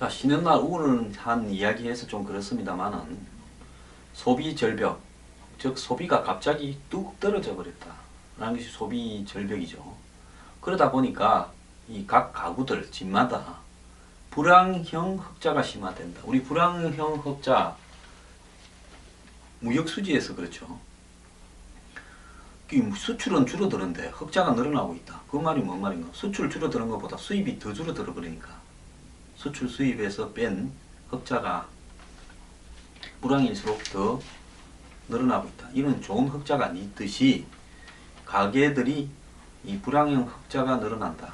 자, 쉬는 날 우울한 이야기해서 좀 그렇습니다만은 소비 절벽, 즉 소비가 갑자기 뚝 떨어져 버렸다 라는 것이 소비 절벽이죠. 그러다 보니까 이 각 가구들 집마다 불황형 흑자가 심화된다. 우리 불황형 흑자 무역 수지에서 그렇죠. 수출은 줄어드는데 흑자가 늘어나고 있다. 그 말이 뭔 말인가? 수출 줄어드는 것보다 수입이 더 줄어들어 버리니까 수출 수입에서 뺀 흑자가 불황일수록 더 늘어나고 있다. 이는 좋은 흑자가 아니듯이 가게들이 이 불황형 흑자가 늘어난다.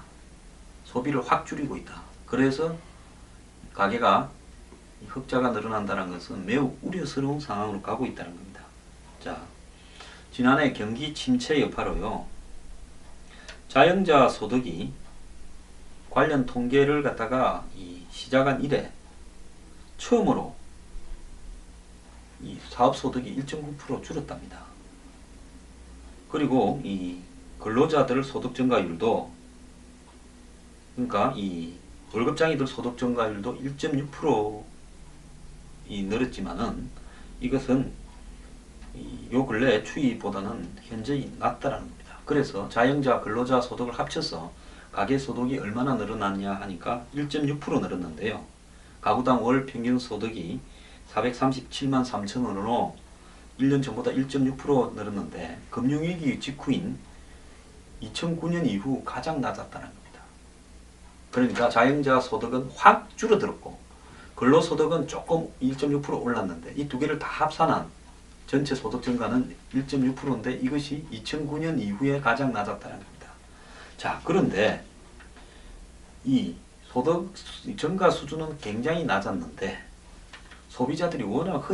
소비를 확 줄이고 있다. 그래서 가게가 흑자가 늘어난다는 것은 매우 우려스러운 상황으로 가고 있다는 겁니다. 자, 지난해 경기 침체 여파로요. 자영자 소득이 관련 통계를 갖다가 시작한 이래 처음으로 이 사업소득이 1.9% 줄었답니다. 그리고 이 근로자들 소득 증가율도, 그러니까 이 월급장이들 소득 증가율도 1.6% 늘었지만은 이것은 요 근래 추이보다는 현저히 낮다라는 겁니다. 그래서 자영자 근로자 소득을 합쳐서 가계 소득이 얼마나 늘어났냐 하니까 1.6% 늘었는데요. 가구당 월 평균 소득이 437만 3천 원으로 1년 전보다 1.6% 늘었는데 금융위기 직후인 2009년 이후 가장 낮았다는 겁니다. 그러니까 자영자 소득은 확 줄어들었고 근로소득은 조금 1.6% 올랐는데 이 두 개를 다 합산한 전체 소득 증가는 1.6%인데 이것이 2009년 이후에 가장 낮았다는 겁니다. 자, 그런데 이 소득 증가 수준은 굉장히 낮았는데 소비자들이 워낙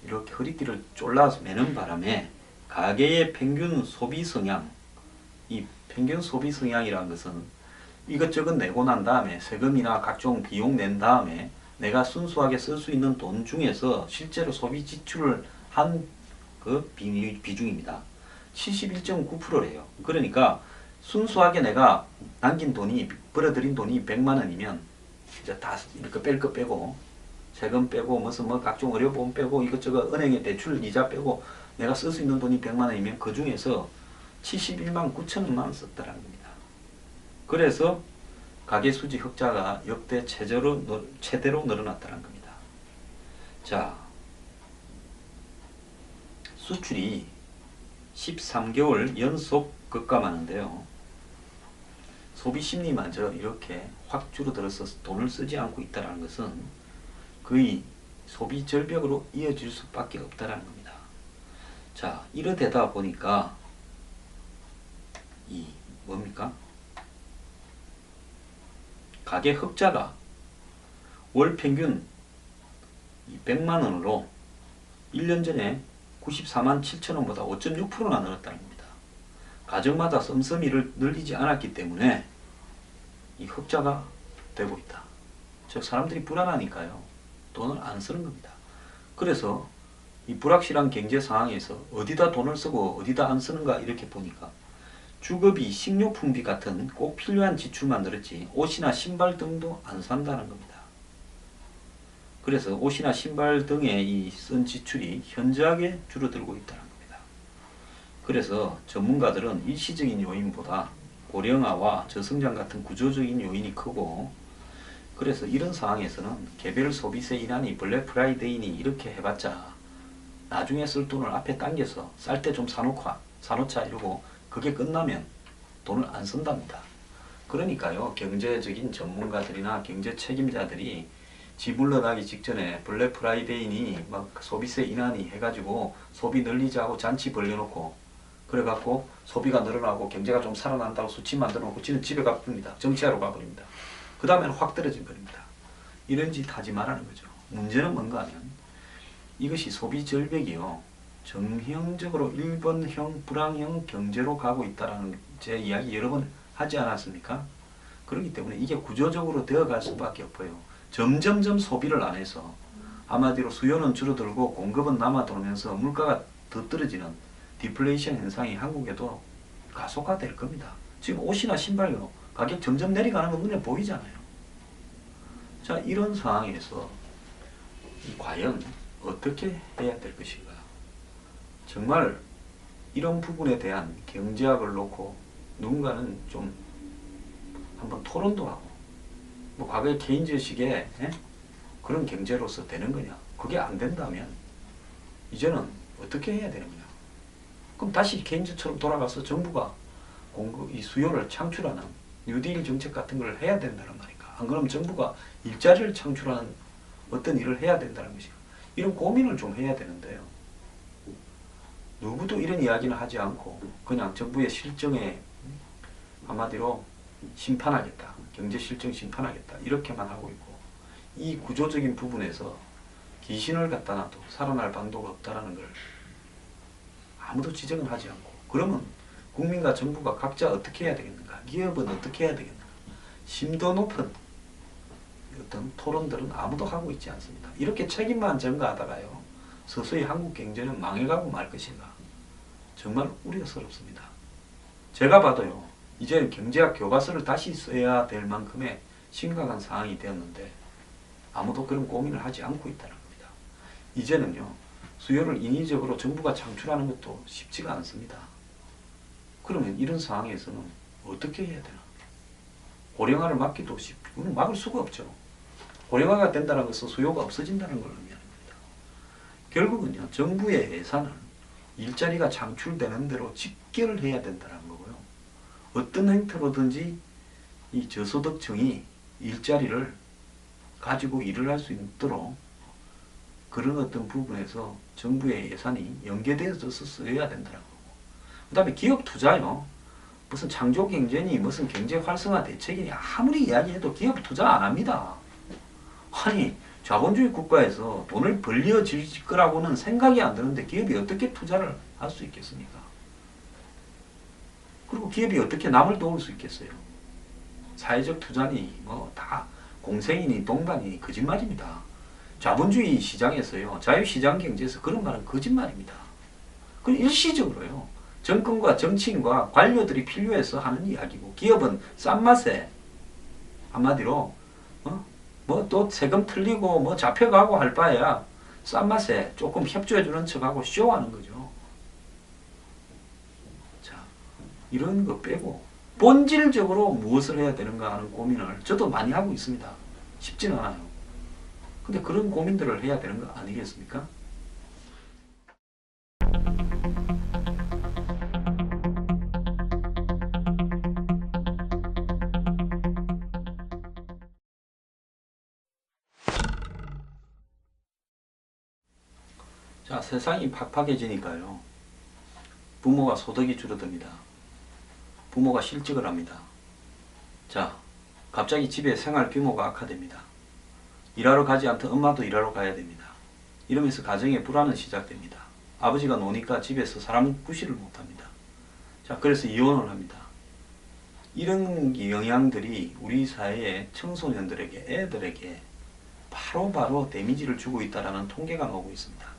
이렇게 허리띠를 졸라서 매는 바람에 가계의 평균 소비 성향, 이 평균 소비 성향이라는 것은 이것저것 내고 난 다음에 세금이나 각종 비용 낸 다음에 내가 순수하게 쓸 수 있는 돈 중에서 실제로 소비 지출을 한 그 비중입니다. 71.9%래요. 그러니까 순수하게 내가 남긴 돈이, 벌어들인 돈이 100만 원이면 이제 다 이렇게 뺄 거 빼고 세금 빼고 무슨 각종 의료보험 빼고 이것저것 은행에 대출 이자 빼고 내가 쓸 수 있는 돈이 100만 원이면 그 중에서 71만 9천 원만 썼다는 겁니다. 그래서 가계수지 흑자가 역대 최대로 늘어났다는 겁니다. 자, 수출이 13개월 연속 급감하는데요. 소비심리마저 이렇게 확 줄어들어서 돈을 쓰지 않고 있다는 것은 거의 소비 절벽으로 이어질 수밖에 없다는 겁니다. 자, 이러되다 보니까 이 뭡니까? 가계 흑자가 월 평균 100만 원으로 1년 전에 94만 7천 원보다 5.6%나 늘었다는 겁니다. 가정마다 씀씀이를 늘리지 않았기 때문에 이 흑자가 되고 있다. 즉 사람들이 불안하니까요. 돈을 안 쓰는 겁니다. 그래서 이 불확실한 경제 상황에서 어디다 돈을 쓰고 어디다 안 쓰는가 이렇게 보니까 주거비, 식료품비 같은 꼭 필요한 지출만 늘었지 옷이나 신발 등도 안 산다는 겁니다. 그래서 옷이나 신발 등에 쓴 지출이 현저하게 줄어들고 있다는 겁니다. 그래서 전문가들은 일시적인 요인보다 고령화와 저성장 같은 구조적인 요인이 크고, 그래서 이런 상황에서는 개별 소비세 인하니 블랙 프라이데이니 이렇게 해봤자 나중에 쓸 돈을 앞에 당겨서 쌀 때 좀 사놓자 이러고 그게 끝나면 돈을 안 쓴답니다. 그러니까요, 경제적인 전문가들이나 경제 책임자들이 집 물러나기 직전에 블랙 프라이데이니 막 소비세 인하니 해가지고 소비 늘리자고 잔치 벌려놓고 그래갖고 소비가 늘어나고 경제가 좀 살아난다고 수치 만들어놓고 지는 집에 가버립니다. 정치하러 가버립니다. 그 다음에는 확 떨어져 버립니다. 이런 짓 하지 말라는 거죠. 문제는 뭔가 하면 이것이 소비 절벽이요, 정형적으로 일본형 불황형 경제로 가고 있다는 제 이야기 여러 번 하지 않았습니까? 그렇기 때문에 이게 구조적으로 되어갈 수밖에 없어요. 점점점 소비를 안 해서 한마디로 수요는 줄어들고 공급은 남아도면서 물가가 더 떨어지는 디플레이션 현상이 한국에도 가속화될 겁니다. 지금 옷이나 신발요 가격 점점 내려가는 거 눈에 보이잖아요. 자, 이런 상황에서 과연 어떻게 해야 될 것인가? 정말 이런 부분에 대한 경제학을 놓고 누군가는 좀 한번 토론도 하고, 뭐 과거의 케인즈식의 그런 경제로서 되는 거냐? 그게 안 된다면 이제는 어떻게 해야 되는 거냐? 그럼 다시 케인즈처럼 돌아가서 정부가 이 수요를 창출하는 뉴딜 정책 같은 걸 해야 된다는 말이니까. 안 그러면 정부가 일자리를 창출하는 어떤 일을 해야 된다는 것이고, 이런 고민을 좀 해야 되는데요. 누구도 이런 이야기는 하지 않고 그냥 정부의 실정에 한마디로 심판하겠다, 경제 실정 심판하겠다, 이렇게만 하고 있고, 이 구조적인 부분에서 귀신을 갖다 놔도 살아날 방도가 없다라는 걸 아무도 지적은 하지 않고, 그러면 국민과 정부가 각자 어떻게 해야 되겠는가? 기업은 어떻게 해야 되겠는가? 심도 높은 어떤 토론들은 아무도 하고 있지 않습니다. 이렇게 책임만 전가하다가요, 서서히 한국 경제는 망해가고 말 것인가? 정말 우려스럽습니다. 제가 봐도요, 이제 경제학 교과서를 다시 써야 될 만큼의 심각한 상황이 되었는데 아무도 그런 고민을 하지 않고 있다는 겁니다. 이제는요, 수요를 인위적으로 정부가 창출하는 것도 쉽지가 않습니다. 그러면 이런 상황에서는 어떻게 해야 되나? 고령화를 막기도 쉽고 막을 수가 없죠. 고령화가 된다는 것은 수요가 없어진다는 걸 의미하는 겁니다. 결국은요, 정부의 예산을 일자리가 창출되는 대로 집계를 해야 된다는 거고요. 어떤 형태로든지 이 저소득층이 일자리를 가지고 일을 할 수 있도록 그런 어떤 부분에서 정부의 예산이 연계되어서 쓰여야 된다는 거고. 그 다음에 기업 투자요. 무슨 창조 경제니 무슨 경제 활성화 대책이니 아무리 이야기해도 기업 투자 안 합니다. 아니, 자본주의 국가에서 돈을 벌려질 거라고는 생각이 안 드는데 기업이 어떻게 투자를 할 수 있겠습니까? 그리고 기업이 어떻게 남을 도울 수 있겠어요? 사회적 투자니 뭐 다 공생이니 동반이니 거짓말입니다. 자본주의 시장에서요, 자유시장 경제에서 그런 말은 거짓말입니다. 그 일시적으로요, 정권과 정치인과 관료들이 필요해서 하는 이야기고, 기업은 싼 맛에 한마디로 뭐 또 세금 틀리고 뭐 잡혀가고 할 바에야 싼 맛에 조금 협조해주는 척하고 쇼하는 거죠. 자, 이런 거 빼고 본질적으로 무엇을 해야 되는가 하는 고민을 저도 많이 하고 있습니다. 쉽지는 않아요. 근데 그런 고민들을 해야 되는 거 아니겠습니까? 자, 세상이 팍팍해지니까요, 부모가 소득이 줄어듭니다. 부모가 실직을 합니다. 자, 갑자기 집에 생활 규모가 악화됩니다. 일하러 가지 않던 엄마도 일하러 가야 됩니다. 이러면서 가정의 불안은 시작됩니다. 아버지가 노니까 집에서 사람 구실을 못합니다. 자, 그래서 이혼을 합니다. 이런 영향들이 우리 사회의 청소년들에게, 애들에게 바로바로 데미지를 주고 있다는 통계가 나오고 있습니다.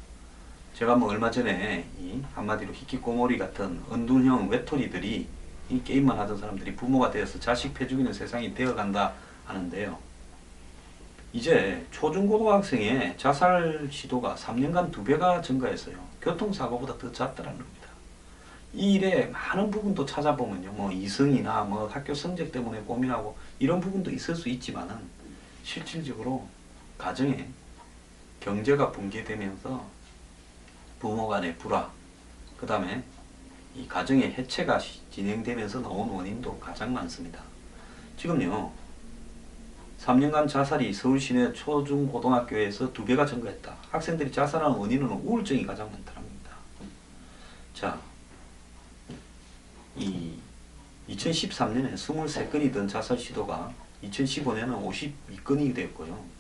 제가 뭐 얼마 전에 이 한마디로 히키코모리 같은 은둔형 외톨이들이, 이 게임만 하던 사람들이 부모가 되어서 자식 패죽이는 세상이 되어간다 하는데요. 이제 초중고등학생의 자살 시도가 3년간 2배가 증가했어요. 교통사고보다 더 잦다는 겁니다. 이 일에 많은 부분도 찾아보면요, 뭐 이성이나 뭐 학교 성적 때문에 고민하고 이런 부분도 있을 수 있지만은, 실질적으로 가정에 경제가 붕괴되면서 부모 간의 불화, 그 다음에 이 가정의 해체가 진행되면서 나온 원인도 가장 많습니다. 지금요, 3년간 자살이 서울 시내 초중고등학교에서 2배가 증가했다. 학생들이 자살하는 원인은 우울증이 가장 많다는 겁니다. 자, 이 2013년에 23건이던 자살 시도가 2015년은 52건이 되었고요.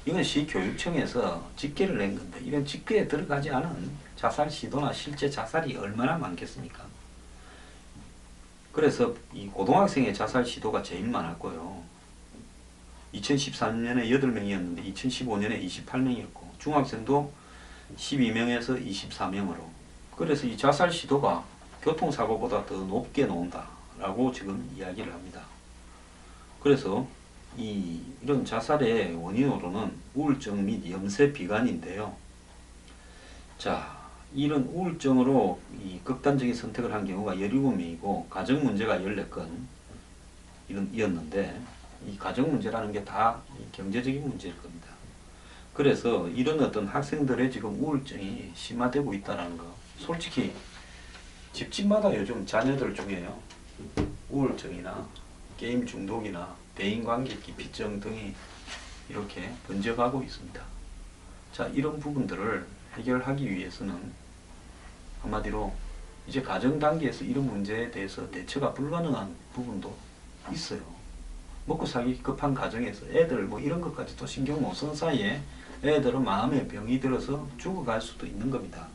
이건 시교육청에서 집계를 낸 건데, 이런 집계에 들어가지 않은 자살 시도나 실제 자살이 얼마나 많겠습니까? 그래서 이 고등학생의 자살 시도가 제일 많았고요. 2013년에 8명이었는데 2015년에 28명이었고, 중학생도 12명에서 24명으로. 그래서 이 자살 시도가 교통사고보다 더 높게 나온다라고 지금 이야기를 합니다. 그래서 이런 자살의 원인으로는 우울증 및 염세 비관인데요. 자, 이런 우울증으로 이 극단적인 선택을 한 경우가 17명이고 가정 문제가 14건 이었는데 이 가정 문제라는 게 다 경제적인 문제일 겁니다. 그래서 이런 어떤 학생들의 지금 우울증이 심화되고 있다는 거. 솔직히 집집마다 요즘 자녀들 중에요. 우울증이나 게임 중독이나 대인관계 기피증 등이 이렇게 번져가고 있습니다. 자, 이런 부분들을 해결하기 위해서는 한마디로 이제 가정 단계에서 이런 문제에 대해서 대처가 불가능한 부분도 있어요. 먹고 살기 급한 가정에서 애들 뭐 이런 것까지 또 신경 못 쓴 사이에 애들은 마음에 병이 들어서 죽어갈 수도 있는 겁니다.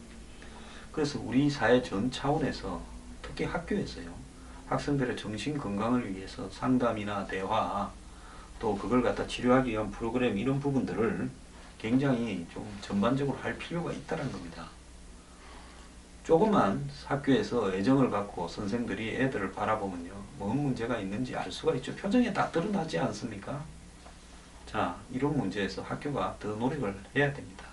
그래서 우리 사회 전 차원에서 특히 학교에서요. 학생들의 정신 건강을 위해서 상담이나 대화 또 그걸 갖다 치료하기 위한 프로그램 이런 부분들을 굉장히 좀 전반적으로 할 필요가 있다는 겁니다. 조금만 학교에서 애정을 갖고 선생들이 애들을 바라보면요. 뭔 문제가 있는지 알 수가 있죠. 표정에 다 드러나지 않습니까? 자, 이런 문제에서 학교가 더 노력을 해야 됩니다.